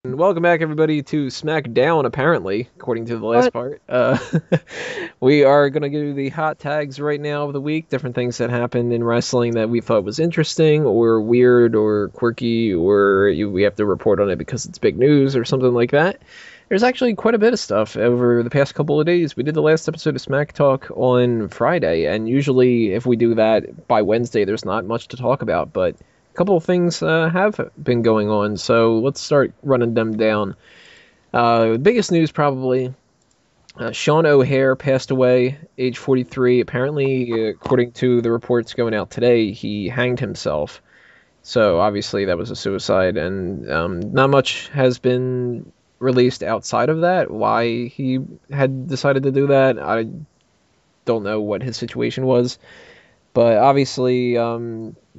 And welcome back, everybody, to SmackDown, apparently, according to the last What? part. We are going to do the hot tags right now of the week, different things that happened in wrestling that we thought was interesting, or weird, or quirky, or we have to report on it because it's big news, or something like that. There's actually quite a bit of stuff over the past couple of days. We did the last episode of Smack Talk on Friday, and usually if we do that by Wednesday, there's not much to talk about, but a couple of things have been going on, so let's start running them down. The biggest news probably, Sean O'Hare passed away, age 43. Apparently, according to the reports going out today, he hanged himself. So obviously that was a suicide, and not much has been released outside of that. Why he had decided to do that, I don't know what his situation was. But obviously,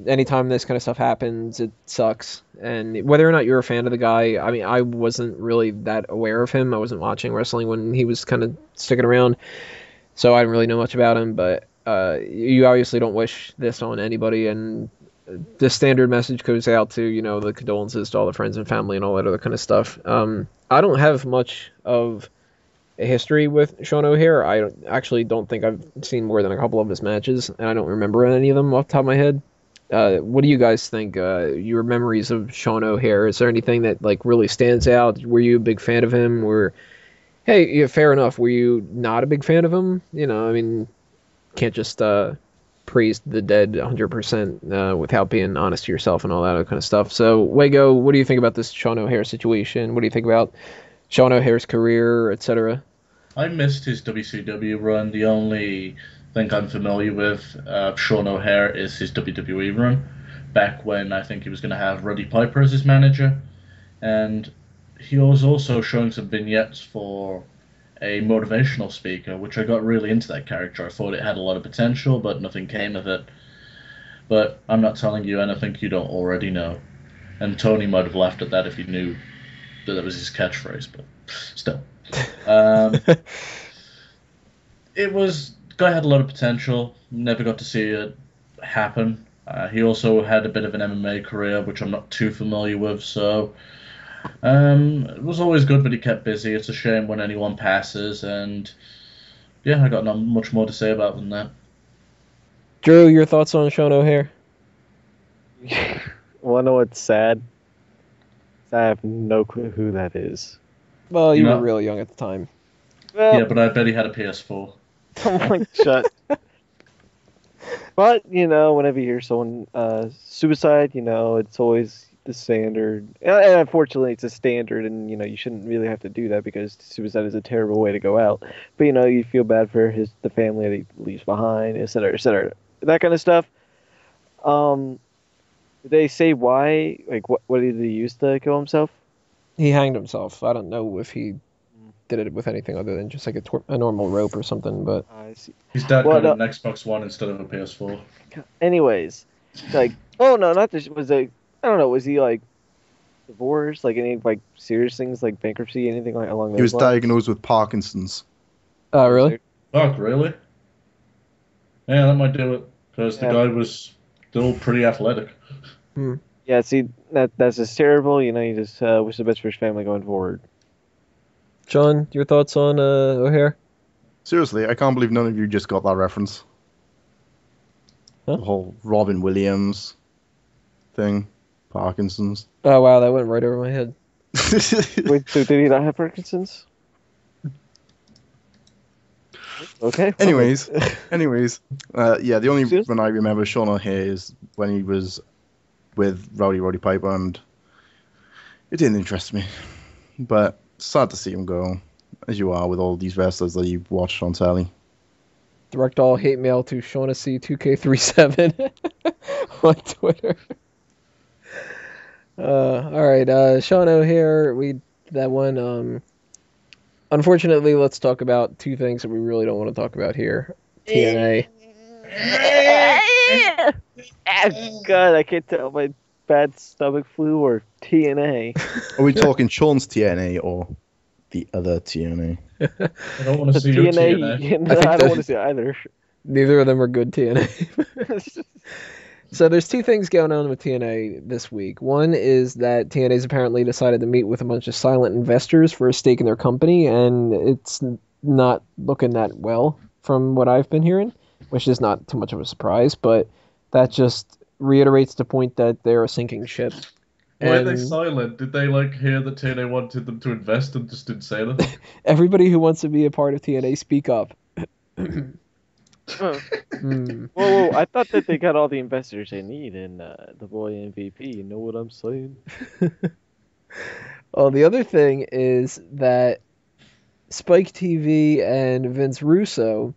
anytime this kind of stuff happens, it sucks. And whether or not you're a fan of the guy, I mean, I wasn't really that aware of him. I wasn't watching wrestling when he was kind of sticking around, so I didn't really know much about him. But you obviously don't wish this on anybody, and the standard message goes out to, the condolences to all the friends and family and all that other kind of stuff. I don't have much of a history with Sean O'Hare. Actually don't think I've seen more than a couple of his matches, and I don't remember any of them off the top of my head. What do you guys think? Your memories of Sean O'Hare? Is there anything that really stands out? Were you a big fan of him? Or hey, yeah, fair enough. Were you not a big fan of him? I mean, can't just praise the dead 100% without being honest to yourself and all that other kind of stuff. So, Wago, what do you think about this Sean O'Hare situation? What do you think about Sean O'Hare's career, etc.? I missed his WCW run. The only thing I'm familiar with Sean O'Hare is his WWE run, back when I think he was going to have Roddy Piper as his manager. And he was also showing some vignettes for a motivational speaker, which I got really into that character. I thought it had a lot of potential, but nothing came of it. But I'm not telling you anything you don't already know. And Tony might have laughed at that if he knew that was his catchphrase, but still. Um, guy had a lot of potential. Never got to see it happen. He also had a bit of an MMA career, which I'm not too familiar with. So it was always good, but he kept busy. It's a shame when anyone passes, and yeah, I got not much more to say about than that. Drew, your thoughts on Sean O'Hare? Well, I know what's sad? I have no clue who that is. Well, you You were know- real young at the time. Well, Yeah, but I bet he had a PS4. I'm like, shut. But, whenever you hear someone suicide, it's always the standard. And unfortunately, it's a standard, and, you shouldn't really have to do that because suicide is a terrible way to go out. But, you feel bad for the family that he leaves behind, et cetera, et cetera. That kind of stuff. Did they say why? Like, what did he use to kill himself? He hanged himself. I don't know if he did it with anything other than just like a normal rope or something, but I see. His dad Well, got no, an Xbox One instead of a PS4. anyways, like, oh no, not this. I don't know. Was he like divorced? Like any serious things like bankruptcy, anything like along He those was lines? diagnosed with Parkinson's. really? Fuck, really? Yeah, that might do it. Because the Yeah. guy was still pretty athletic. Yeah. See, that's just terrible. You just wish the best for his family going forward. John, your thoughts on O'Hare? Seriously, I can't believe none of you just got that reference. Huh? The whole Robin Williams thing. Parkinson's. Oh wow, that went right over my head. Wait, so did he not have Parkinson's? Okay. anyways, yeah, the only Seriously? when I remember Sean O'Hare is when he was with Roddy Piper, and it didn't interest me. But sad to see him go, as you are with all these wrestlers that you've watched on telly. Direct all hate mail to Shaughnessy2K37 on Twitter. All right, Sean O'Hare, we that one. Unfortunately, let's talk about two things that we really don't want to talk about here. TNA. God, I can't tell my bad stomach flu or TNA. Are we talking Sean's TNA or the other TNA? I don't want The to see your TNA, TNA. no, I think I don't that- want to see it either. Neither of them are good TNA. So there's two things going on with TNA this week. One is that TNA's apparently decided to meet with a bunch of silent investors for a stake in their company, and it's not looking that well from what I've been hearing, which is not too much of a surprise, but that just reiterates the point that they're a sinking ship. Why are they And silent? Did they like hear that TNA wanted them to invest and just didn't say anything? everybody who wants to be a part of TNA, speak up. Whoa, I thought that they got all the investors they need in the boy MVP. You know what I'm saying? Well, the other thing is that Spike TV and Vince Russo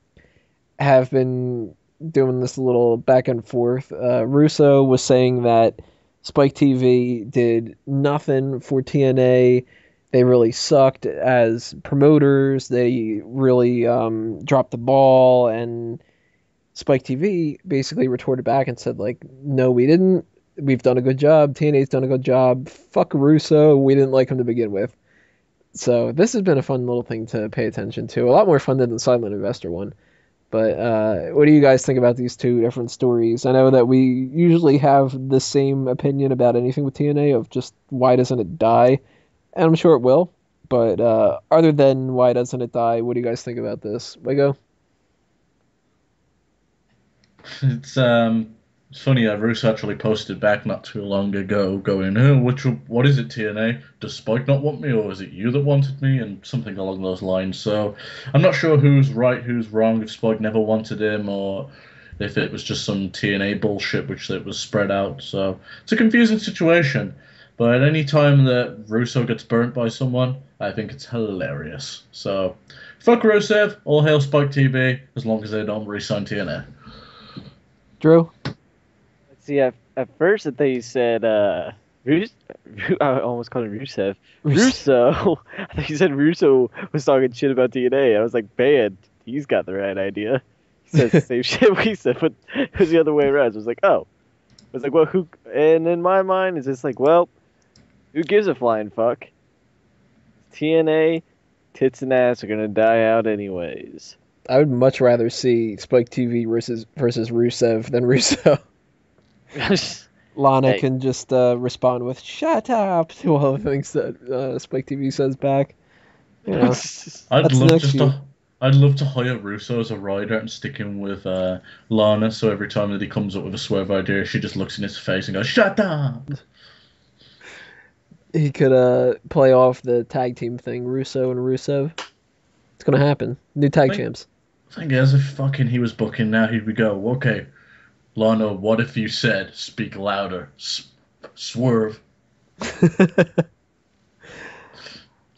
have been doing this little back and forth. Russo was saying that Spike TV did nothing for TNA. They really sucked as promoters. They really dropped the ball, and Spike TV basically retorted back and said, like, no, we didn't. We've done a good job. TNA's done a good job. Fuck Russo. We didn't like him to begin with. So this has been a fun little thing to pay attention to. A lot more fun than the Silent Investor one. But what do you guys think about these two different stories? I know that we usually have the same opinion about anything with TNA of just why doesn't it die? And I'm sure it will. But other than why doesn't it die, what do you guys think about this? Lego? It's funny. Russo actually posted back not too long ago, going, "Oh, what is it, TNA? Does Spike not want me, or is it you that wanted me?" And something along those lines. So I'm not sure who's right, who's wrong. If Spike never wanted him, or if it was just some TNA bullshit which it was spread out. So it's a confusing situation. But any time that Russo gets burnt by someone, I think it's hilarious. So fuck Rusev, all hail Spike TV, as long as they don't re-sign TNA. Drew? See, at first that they said, I almost called him Rusev. Russo. I thought you said Russo was talking shit about TNA. I was like, man, he's got the right idea. He says the same shit we said, but it was the other way around. So I was like, oh. I was like, well, who? And in my mind, it's just like, well, who gives a flying fuck? TNA, tits and ass are going to die out anyways. I would much rather see Spike TV versus Rusev than Russo. Lana can just respond with "shut up" to all the things that Spike TV says back. You know, I'd love to hire Russo as a rider and stick him with Lana. So every time that he comes up with a swerve idea, she just looks in his face and goes, "Shut up." He could play off the tag team thing, Russo and Rusev. It's gonna happen. New tag champs. I think as if fucking he was booking now, he'd go, "Okay, Lana, what if you said, speak louder, swerve."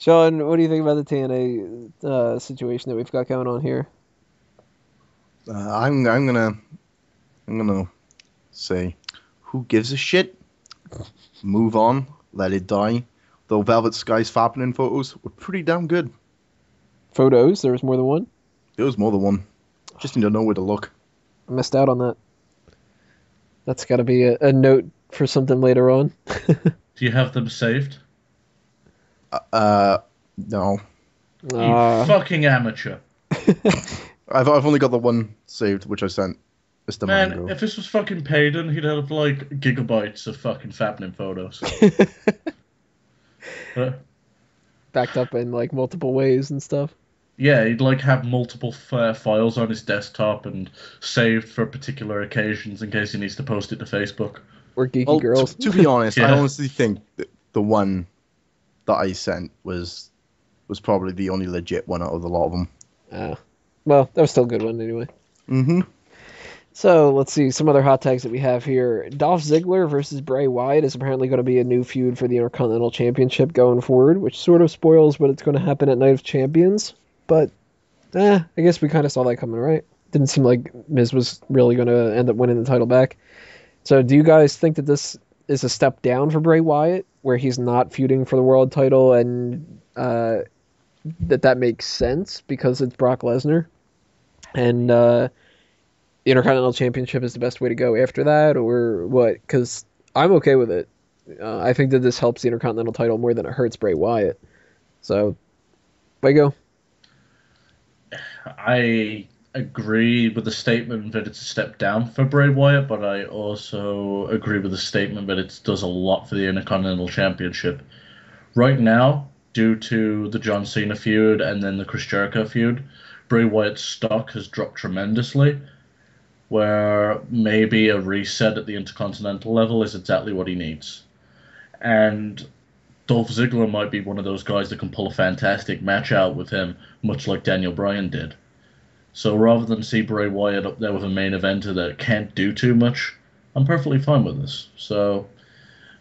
Sean, what do you think about the TNA situation that we've got going on here? I'm gonna say, who gives a shit? Move on, let it die. Though Velvet Sky's fappening photos were pretty damn good. Photos? There was more than one? There was more than one. Just need to know where to look. I missed out on that. That's got to be a note for something later on. Do you have them saved? No. You fucking amateur. I've only got the one saved, which I sent Mr. Man, Mango. if this was fucking Payton, he'd have like gigabytes of fucking fappening photos. Backed up in like multiple ways and stuff. Yeah, he'd like have multiple files on his desktop and saved for particular occasions in case he needs to post it to Facebook. Or geeky girls. To be honest, Yeah. I honestly think that the one that I sent was probably the only legit one out of a lot of them. Well, that was still a good one anyway. Mm-hmm. So let's see some other hot tags that we have here. Dolph Ziggler versus Bray Wyatt is apparently going to be a new feud for the Intercontinental Championship going forward, which sort of spoils what it's going to happen at Night of Champions. But I guess we kind of saw that coming, right? Didn't seem like Miz was really going to end up winning the title back. So do you guys think that this is a step down for Bray Wyatt, where he's not feuding for the world title, and that makes sense because it's Brock Lesnar? And the Intercontinental Championship is the best way to go after that, or what? Because I'm okay with it. I think that this helps the Intercontinental title more than it hurts Bray Wyatt. So, way go. I agree with the statement that it's a step down for Bray Wyatt, but I also agree with the statement that it does a lot for the Intercontinental Championship. Right now, due to the John Cena feud and then the Chris Jericho feud, Bray Wyatt's stock has dropped tremendously, where maybe a reset at the Intercontinental level is exactly what he needs. And Dolph Ziggler might be one of those guys that can pull a fantastic match out with him, much like Daniel Bryan did. So rather than see Bray Wyatt up there with a main eventer that can't do too much, I'm perfectly fine with this. So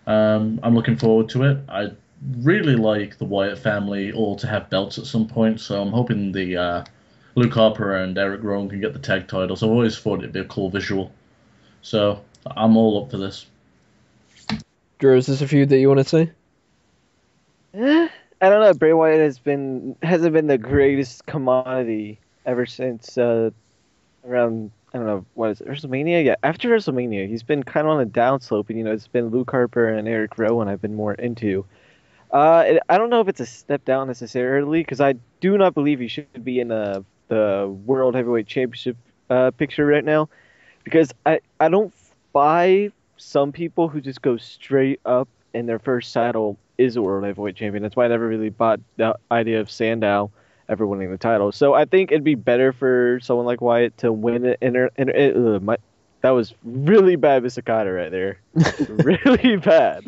I'm looking forward to it. I really like the Wyatt family all to have belts at some point, so I'm hoping the Luke Harper and Eric Rowan can get the tag titles. I've always thought it'd be a cool visual. So I'm all up for this. Drew, is this a feud that you want to see? I don't know. Bray Wyatt hasn't been the greatest commodity ever since around, I don't know, what is it, WrestleMania? Yeah, after WrestleMania, he's been kind of on a downslope, and it's been Luke Harper and Eric Rowan I've been more into. I don't know if it's a step down necessarily, because I do not believe he should be in the World Heavyweight Championship picture right now, because I don't buy some people who just go straight up and their first title is a World Heavyweight Champion. That's why I never really bought the idea of Sandow ever winning the title. So I think it'd be better for someone like Wyatt to win it. That was really bad Misakata right there. Really bad.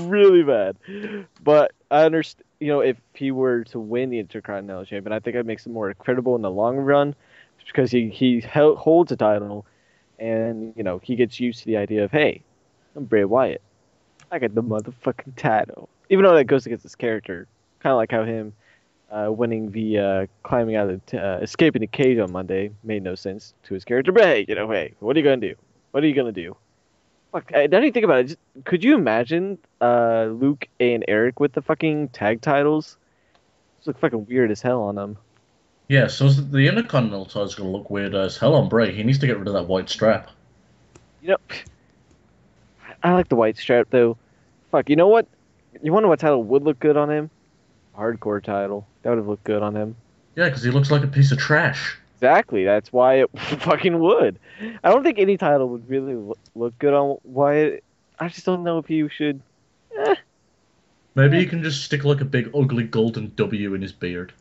Really bad. But I understand, if he were to win the Intercontinental Champion, I think it makes him more credible in the long run, because he holds a title, and, he gets used to the idea of, hey, I'm Bray Wyatt. I got the motherfucking title. Even though that goes against his character. Kind of like how him winning the climbing out of escaping the cage on Monday made no sense to his character. But hey, hey, what are you going to do? What are you going to do? Fuck, now that you think about it, could you imagine Luke and Eric with the fucking tag titles? It's look fucking weird as hell on them. Yeah, so the Intercontinental title's going to look weird as hell on Bray. He needs to get rid of that white strap. I like the white strap, though. Fuck, you know what? You wonder what title would look good on him? Hardcore title. That would have looked good on him. Yeah, because he looks like a piece of trash. Exactly. That's why it fucking would. I don't think any title would really look good on Wyatt. I just don't know if you should. Maybe you can just stick like a big ugly golden W in his beard.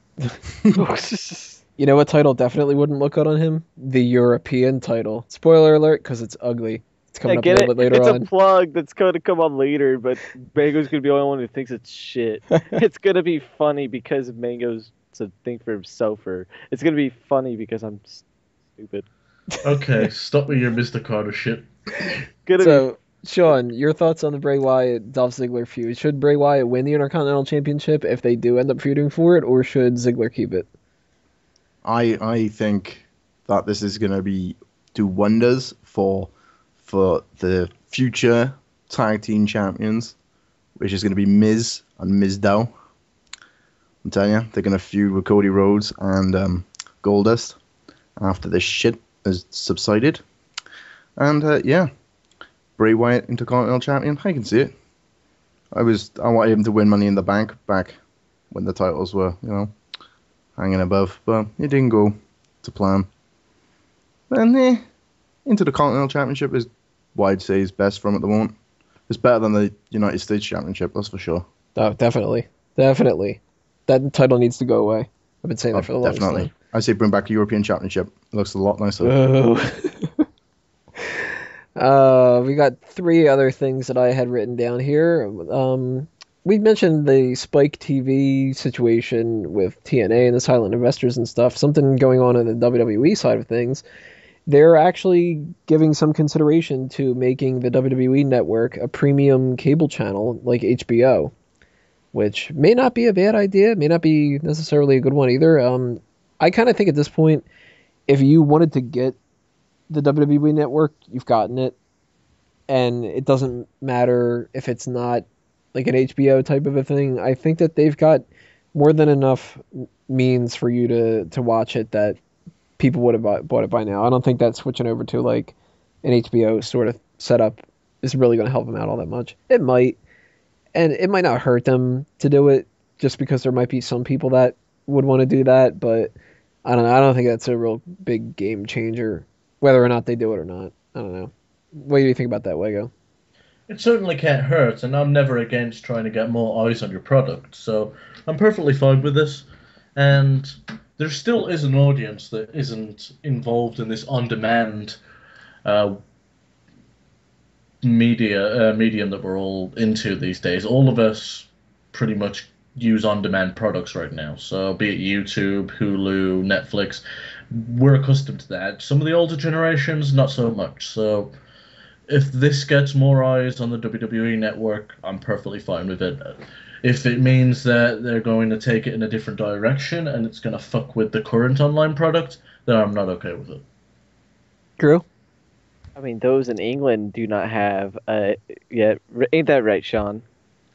You know what title definitely wouldn't look good on him? The European title. Spoiler alert, because it's ugly. It's coming up a little bit later on. It's a plug that's going to come on later, but Mango's going to be the only one who thinks it's shit. It's going to be funny because Mango's to think for himself, or it's going to be funny because I'm stupid. Okay, stop with your Mr. Carter shit. Sean, your thoughts on the Bray Wyatt Dolph Ziggler feud? Should Bray Wyatt win the Intercontinental Championship if they do end up feuding for it, or should Ziggler keep it? I think that this is going to do wonders for the future tag team champions, which is going to be Miz and Mizdow. I'm telling you, they're going to feud with Cody Rhodes and Goldust after this shit has subsided. And Bray Wyatt Intercontinental Champion, I can see it. I wanted him to win Money in the Bank back when the titles were, hanging above, but it didn't go to plan. And into the Continental Championship is what I'd say is best from at the moment. It's better than the United States Championship, that's for sure. Oh, definitely. That title needs to go away. I've been saying that for the longest time. I say bring back the European Championship. It looks a lot nicer. We got 3 other things that I had written down here. We mentioned the Spike TV situation with TNA and the silent investors and stuff. Something going on the WWE side of things. They're actually giving some consideration to making the WWE Network a premium cable channel like HBO, which may not be a bad idea, may not be necessarily a good one either. I kind of think at this point, if you wanted to get the WWE Network, you've gotten it, and it doesn't matter if it's not like an HBO type of a thing. I think that they've got more than enough means for you to watch it that people would have bought it by now. I don't think that switching over to like an HBO sort of setup is really going to help them out all that much. It might, and it might not hurt them to do it just because there might be some people that would want to do that, but I don't know. I don't think that's a real big game changer, whether or not they do it or not. I don't know. What do you think about that, Wego? It certainly can't hurt, and I'm never against trying to get more eyes on your product, so I'm perfectly fine with this. And there still is an audience that isn't involved in this on-demand uh, medium that we're all into these days. All of us pretty much use on-demand products right now. So be it YouTube, Hulu, Netflix, we're accustomed to that. Some of the older generations, not so much. So if this gets more eyes on the WWE Network, I'm perfectly fine with it. If it means that they're going to take it in a different direction and it's going to fuck with the current online product, then I'm not okay with it. Drew? I mean, those in England do not have yet. Ain't that right, Sean?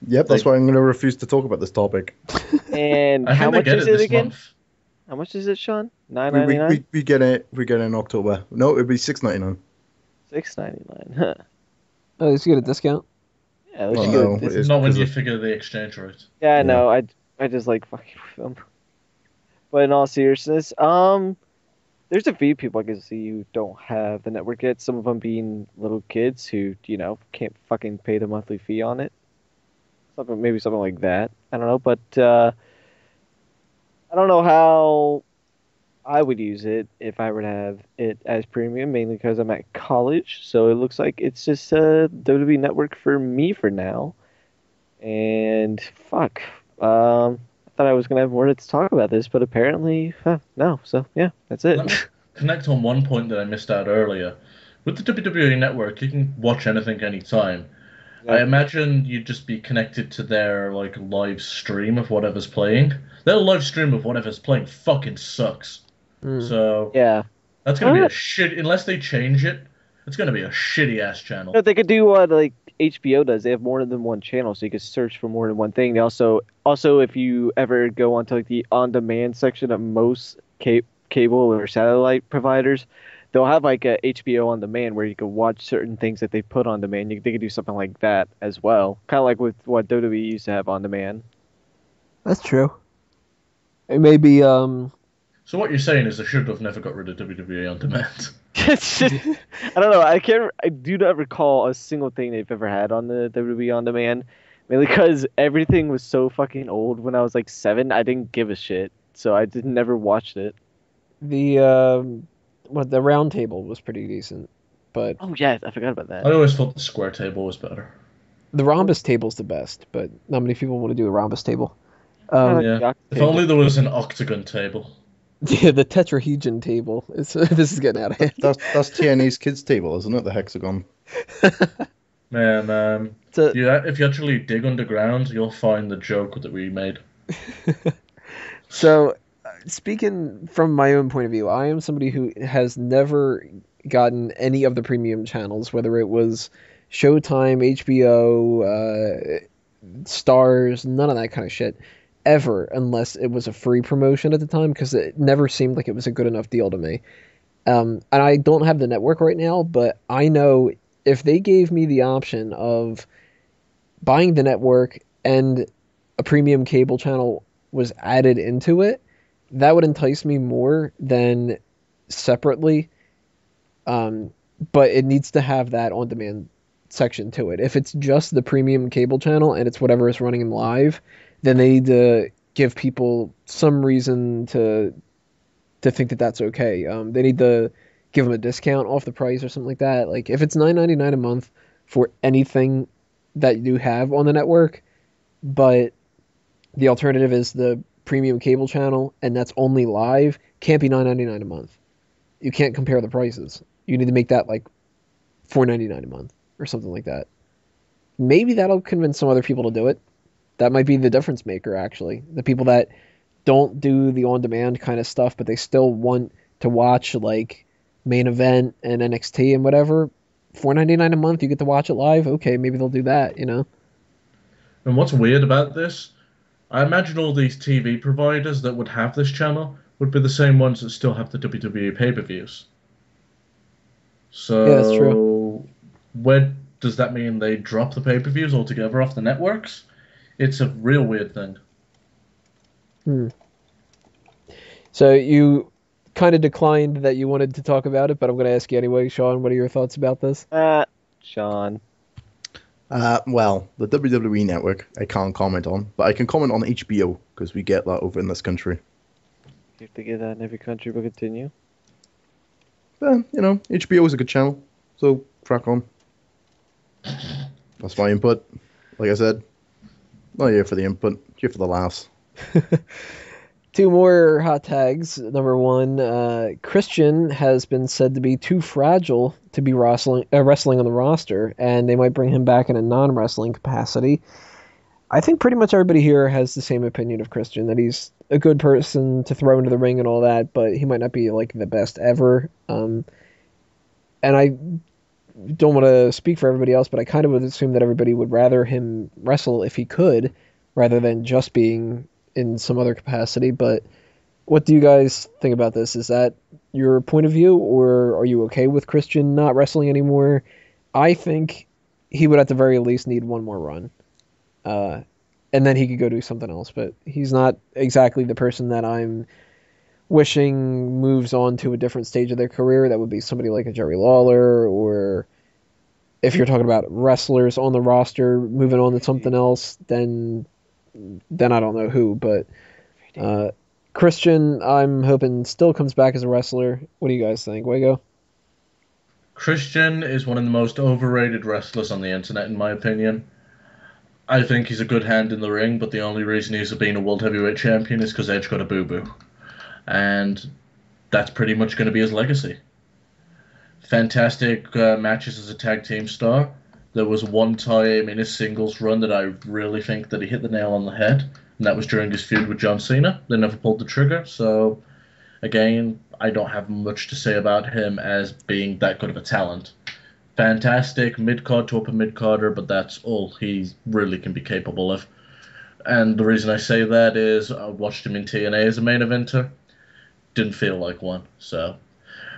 Yep, that's why I'm going to refuse to talk about this topic. And I how think they much get is it it this again? month. How much is it, Sean? We $9.99. get it in October. No, it'd be $6.99. $6.99. Huh. Oh, did you get a discount? Yeah, Well, let's no, go. it's Not when 'cause you of- figure the exchange rate. Yeah, I Yeah. know. I just like fucking with them. But in all seriousness, there's a few people I can see who don't have the network yet. Some of them being little kids who, can't fucking pay the monthly fee on it. Maybe something like that. I don't know, but I don't know how I would use it if I were to have it as premium, mainly because I'm at college. So it looks like it's just a WWE Network for me for now. And fuck, I thought I was gonna have more to talk about this, but apparently, no. So yeah, that's it. Let me connect on one point that I missed out earlier. With the WWE Network, you can watch anything anytime. I imagine you'd just be connected to their like live stream of whatever's playing. Their live stream of whatever's playing fucking sucks. Hmm. So Yeah. that's gonna be a shit. Unless they change it, it's gonna be a shitty ass channel. No, they could do what like HBO does. They have more than one channel, so you could search for more than one thing. They also if you ever go onto like the on-demand section of most cable or satellite providers, they'll have like a HBO on demand where you can watch certain things that they put on demand. They could do something like that as well, kind of like with what WWE used to have on demand. That's true. It may be, So what you're saying is they should have never got rid of WWE on demand. I don't know. I do not recall a single thing they've ever had on the WWE on demand, mainly because everything was so fucking old. When I was like 7, I didn't give a shit, so I never watched it. the round table was pretty decent, but Oh yeah, I forgot about I that. always thought the square table was better. the rhombus table's the best, but not many people want to do a rhombus table. Like Yeah. the Ox If table. only there was an octagon table. Yeah, the tetrahedron table. This is getting out of hand. That's TNA's kids table, isn't it? The hexagon. Man, So, if you actually dig underground, you'll find the joke that we made. so, speaking from my own point of view, I am somebody who has never gotten any of the premium channels, whether it was Showtime, HBO, Stars, none of that kind of shit, ever, unless it was a free promotion at the time, because it never seemed like it was a good enough deal to me. And I don't have the network right now, but I know if they gave me the option of buying the network and a premium cable channel was added into it, that would entice me more than separately. But it needs to have that on-demand section to it. If it's just the premium cable channel and it's whatever is running in live, then they need to give people some reason to think that that's okay. They need to give them a discount off the price or something like that. Like if it's $9.99 a month for anything that you have on the network, but the alternative is the premium cable channel and that's only live, can't be $9.99 a month. You can't compare the prices. You need to make that like $4.99 a month or something like that. Maybe that'll convince some other people to do it. That might be the difference maker, actually. The people that don't do the on-demand kind of stuff, but they still want to watch like Main Event and NXT and whatever. $4.99 a month, you get to watch it live. Okay, maybe they'll do that. And what's weird about this, I imagine all these TV providers that would have this channel would be the same ones that still have the WWE pay-per-views. So, Yeah, that's true. Where does that mean they drop the pay-per-views altogether off the networks? It's a real weird thing. So kind of declined that you wanted to talk about it, but I'm going to ask you anyway. Sean, what are your thoughts about this? Sean. Well, the WWE Network I can't comment on, but I can comment on HBO because we get that over in this country. You have to get that in every country, but continue. But, HBO is a good channel, so crack on. That's my input. Like I said, not here for the input, here for the laughs. Two more hot tags. Number one, Christian has been said to be too fragile to be wrestling on the roster, and they might bring him back in a non-wrestling capacity. I think pretty much everybody here has the same opinion of Christian, that he's a good person to throw into the ring and all that, but he might not be like the best ever. And I don't want to speak for everybody else, but I kind of would assume that everybody would rather him wrestle if he could, rather than just being in some other capacity. But what do you guys think about this? Is that your point of view, or are you okay with Christian not wrestling anymore? I think he would at the very least need one more run. And then he could go do something else, but he's not exactly the person that I'm wishing moves on to a different stage of their career. That would be somebody like a Jerry Lawler, or if you're talking about wrestlers on the roster moving on to something else, then I don't know who, but Christian, I'm hoping still comes back as a wrestler. What do you guys think? Wago? Christian is one of the most overrated wrestlers on the internet, in my opinion. I think he's a good hand in the ring, but the only reason he's been a World Heavyweight Champion is because Edge got a boo-boo. And that's pretty much going to be his legacy. Fantastic matches as a tag team star. There was one time in his singles run that I really think that he hit the nail on the head, and that was during his feud with John Cena. They never pulled the trigger, so again, I don't have much to say about him as being that good of a talent. Fantastic mid-card to upper mid-carder, but that's all he really can be capable of. And the reason I say that is I watched him in TNA as a main eventer. Didn't feel like one, so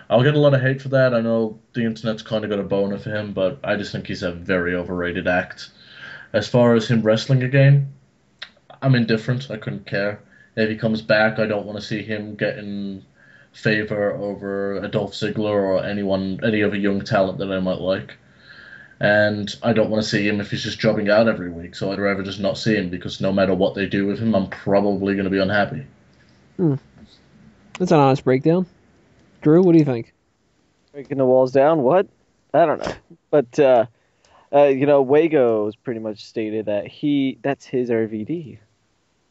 I'll get a lot of hate for that. I know the internet's kind of got a boner for him, but I just think he's a very overrated act. As far as him wrestling again, I'm indifferent. I couldn't care. If he comes back, I don't want to see him getting favor over a Dolph Ziggler or any other young talent that I might like. And I don't want to see him if he's just jobbing out every week, so I'd rather just not see him, because no matter what they do with him, I'm probably going to be unhappy. That's an honest breakdown. Drew, what do you think? Breaking the walls down? What? I don't know. But, Wago's pretty much stated that that's his RVD.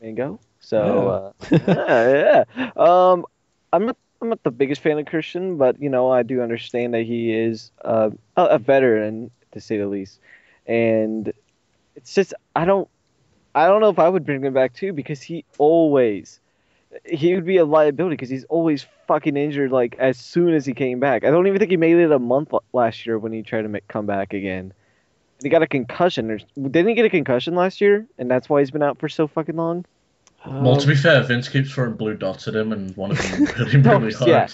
Mango. So, yeah. I'm not the biggest fan of Christian, but, I do understand that he is a veteran, to say the least. And it's just, I don't know if I would bring him back too, because he would be a liability, because he's always fucking injured, like, as soon as he came back. I don't even think he made it a month last year when he tried to come back again. And he got a concussion. Didn't he get a concussion last year? And that's why he's been out for so fucking long? Well, to be fair, Vince keeps throwing blue dots at him, and one of them hit him really hard. Yeah.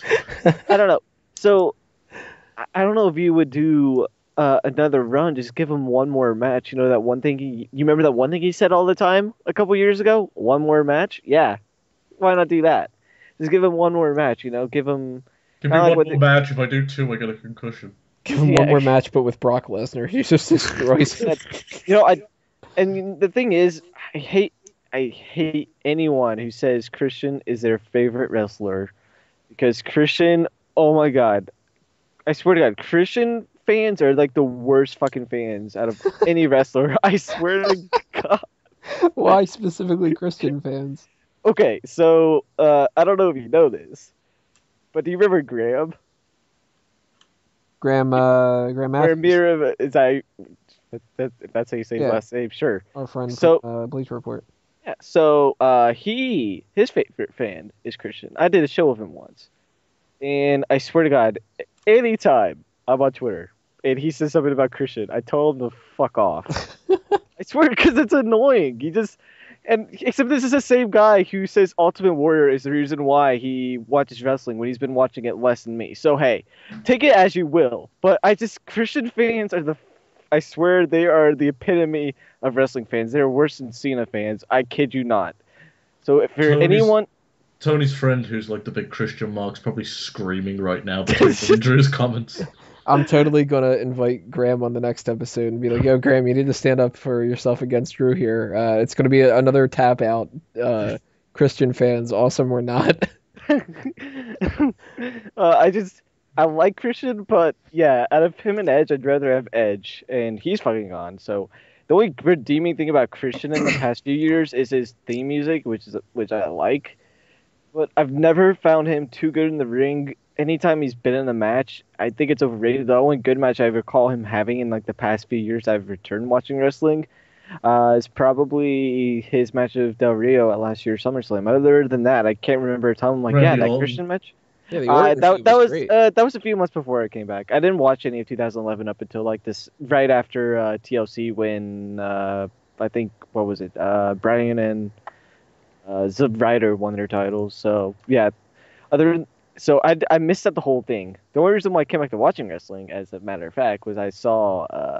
I don't know. So, I don't know if you would do another run. Just give him one more match. You know that one thing you remember that one thing he said all the time a couple years ago? One more match? Yeah. Why not do that? Just give him one more match, Give him... Give me one more match. If I do two, I get a concussion. Give him one more match, but with Brock Lesnar. He just destroys him. And the thing is, I hate anyone who says Christian is their favorite wrestler, because Christian, oh my god, I swear to God, Christian fans are like the worst fucking fans out of any wrestler. I swear to God. Why specifically Christian fans? Okay, so I don't know if you know this, but do you remember Graham? Graham Matthews. If that's how you say his last name, sure. Our friend from Bleacher Report. Yeah, so his favorite fan is Christian. I did a show with him once, and I swear to God, anytime I'm on Twitter and he says something about Christian, I tell him to fuck off. I swear, because it's annoying. Except this is the same guy who says Ultimate Warrior is the reason why he watches wrestling when he's been watching it less than me. So hey, take it as you will. But Christian fans are I swear they are the epitome of wrestling fans. They're worse than Cena fans. I kid you not. So if you're anyone... Tony's friend, who's like the big Christian mark's probably screaming right now between Drew's comments. I'm totally gonna invite Graham on the next episode and be like, "Yo, Graham, you need to stand up for yourself against Drew here. It's gonna be another tap out. Christian fans, awesome or not." I like Christian, but yeah, out of him and Edge, I'd rather have Edge, and he's fucking gone. So the only redeeming thing about Christian in the past few years is his theme music, which I like. But I've never found him too good in the ring. Anytime he's been in a match, I think it's overrated. The only good match I recall him having in like the past few years I've returned watching wrestling is probably his match of Del Rio at last year's SummerSlam. Other than that, I can't remember a time I'm like, Randy yeah, that Orton. Christian match. Yeah, the Orton feud was great. That was a few months before I came back. I didn't watch any of 2011 up until like this right after TLC when I think what was it Brian and Zub Ryder won their titles. So yeah, I missed out the whole thing. The only reason why I came back to watching wrestling, as a matter of fact, was I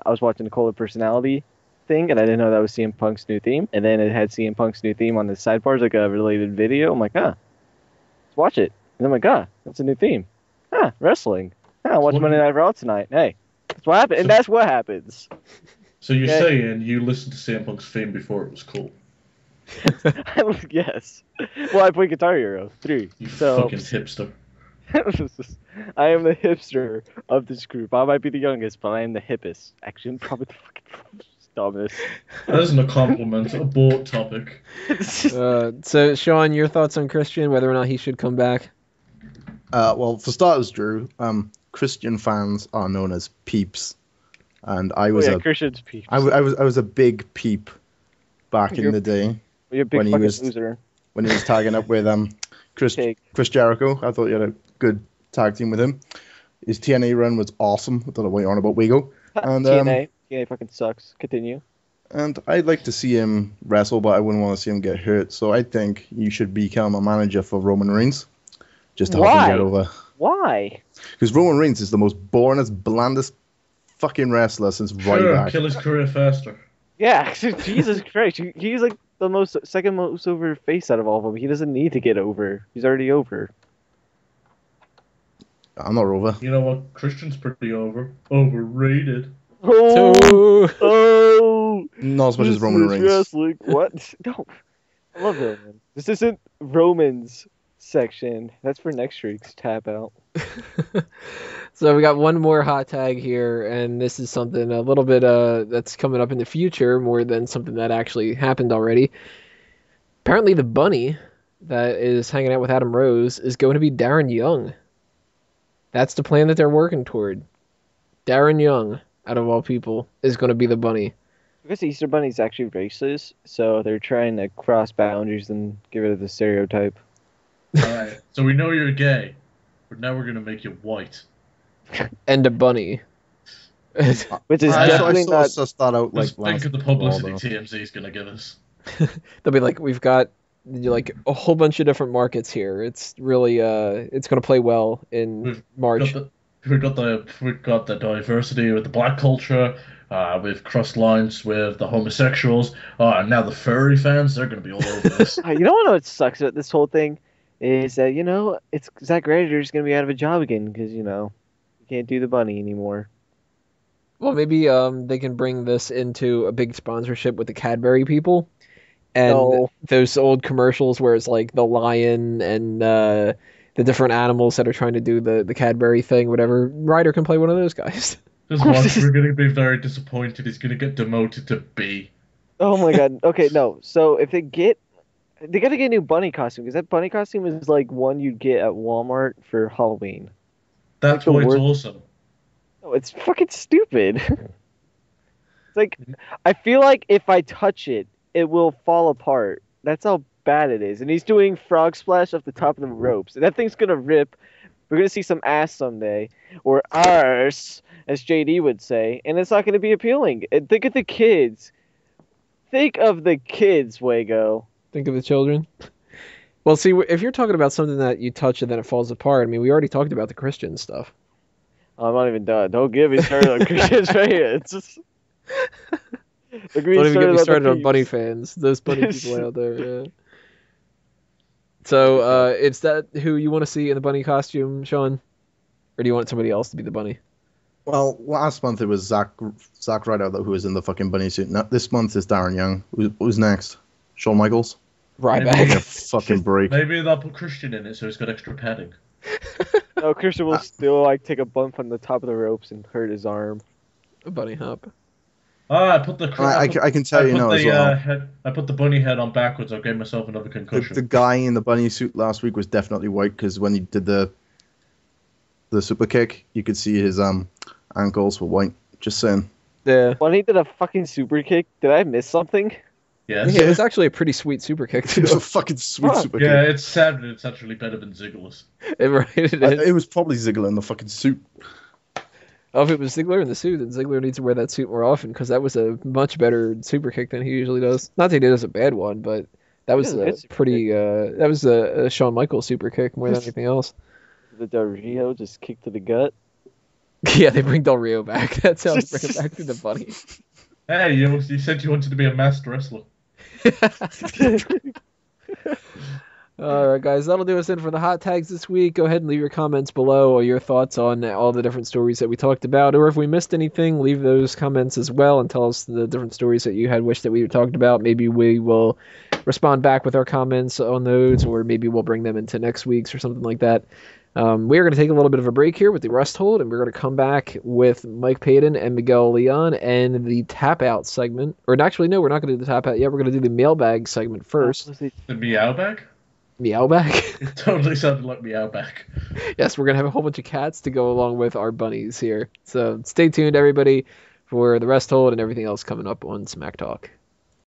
was watching the Call of Personality thing, and I didn't know that was CM Punk's new theme. And then it had CM Punk's new theme on the sidebars, like a related video. I'm like, let's watch it. And I'm like, that's a new theme. Wrestling. Watch Monday Night Raw tonight. Hey, that's what happened, and that's what happens. So you're saying you listened to CM Punk's theme before it was cool? Yes. Well, I play Guitar Hero 3. You fucking hipster. I am the hipster of this group. I might be the youngest, but I am the hippest. Actually, I'm probably the fucking dumbest. That isn't a compliment. Abort topic. So, Sean, your thoughts on Christian, whether or not he should come back? Well, for starters, Drew, Christian fans are known as peeps, and I was Christian's peeps. I was a big peep back in the day. You're a big fucking loser. When he was tagging up with Chris Jericho. I thought you had a good tag team with him. His TNA run was awesome. I don't know what you're on about, Wigo. And TNA fucking sucks. Continue. And I'd like to see him wrestle, but I wouldn't want to see him get hurt. So I think you should become a manager for Roman Reigns. Just to help him get over. Why? Because Roman Reigns is the most boringest, blandest fucking wrestler since Ryback. Kill his career faster. Yeah, Jesus Christ. He's like the second most over face out of all of them. He doesn't need to get over. He's already over. I'm not over. You know what? Christian's pretty overrated. Oh! Not as much as Roman Reigns. Wrestling. What? No. I love Roman. This isn't Roman's section. That's for next week's tap out. So we got one more hot tag here, and this is something a little bit that's coming up in the future more than something that actually happened already. Apparently the bunny that is hanging out with Adam Rose is going to be Darren Young. That's the plan that they're working toward. Darren Young, out of all people, is going to be the bunny. I guess Easter Bunny's actually racist, so they're trying to cross boundaries and get rid of the stereotype. Alright, so we know you're gay, but now we're going to make you white. And a bunny. Which is definitely not... Start out like Just think of the publicity TMZ's going to give us. They'll be like, we've got like a whole bunch of different markets here. It's really it's going to play well in March. We've got the diversity with the black culture. We've crossed lines with the homosexuals. And now the furry fans, they're going to be all over this. You know what sucks about this whole thing? Is that, it's Zack Ryder's going to be out of a job again because, you can't do the bunny anymore. Well, maybe they can bring this into a big sponsorship with the Cadbury people. And those old commercials where it's like the lion and the different animals that are trying to do the Cadbury thing, whatever. Ryder can play one of those guys. Just watch, we're going to be very disappointed. He's going to get demoted to B. Oh my god. Okay, no. So if they got to get a new bunny costume, because that bunny costume is like one you'd get at Walmart for Halloween. That's why it's awesome. No, it's fucking stupid. It's like, I feel like if I touch it, it will fall apart. That's how bad it is. And he's doing frog splash off the top of the ropes. And that thing's going to rip. We're going to see some ass someday. Or arse, as JD would say. And it's not going to be appealing. And think of the kids. Think of the kids, Wago. Think of the children. Well, see, if you're talking about something that you touch and then it falls apart, I mean, we already talked about the Christian stuff. I'm not even done. Don't get me started on Christian fans. Don't even get me started on bunny fans. Those bunny people out there, yeah. So it's that who you want to see in the bunny costume, Sean? Or do you want somebody else to be the bunny? Well, last month it was Zack Ryder who was in the fucking bunny suit. Now, this month is Darren Young. Who's next? Shawn Michaels? Ryback. Maybe a fucking break. Maybe they'll put Christian in it so he's got extra padding. No, Christian will still like take a bump on the top of the ropes and hurt his arm. A bunny hop. I put the. I can tell you now as well. I put the bunny head on backwards. I gave myself another concussion. The guy in the bunny suit last week was definitely white because when he did the super kick, you could see his ankles were white. Just saying. Yeah. When he did a fucking super kick, did I miss something? Yes. Yeah, it was actually a pretty sweet super kick It too. was a fucking sweet super Yeah, kick. it's sad, but it's actually better than Ziggler's. It It was probably Ziggler in the fucking suit. Oh, if it was Ziggler in the suit, then Ziggler needs to wear that suit more often because that was a much better super kick than he usually does. Not that he does a bad one, but that was a pretty. That was a Shawn Michaels super kick more than anything else. The Del Rio just kick to the gut. Yeah, they bring Del Rio back. That's how they bring him back to the bunny. Hey, you said you wanted to be a masked wrestler. All right, guys, that'll do us in for the hot tags this week. Go ahead and leave your comments below or your thoughts on all the different stories that we talked about. Or if we missed anything, leave those comments as well and tell us the different stories that you had wished that we talked about. Maybe we will respond back with our comments on those, or maybe we'll bring them into next week's or something like that. We are going to take a little bit of a break here with the rest hold, and we're going to come back with Mike Payton and Miguel Leon and the tap out segment. Or actually, no, we're not going to do the tap out yet. We're going to do the mailbag segment first. The meow bag? Meow bag? It totally sounded like meow bag. Yes, we're going to have a whole bunch of cats to go along with our bunnies here. So stay tuned, everybody, for the rest hold and everything else coming up on Smack Talk.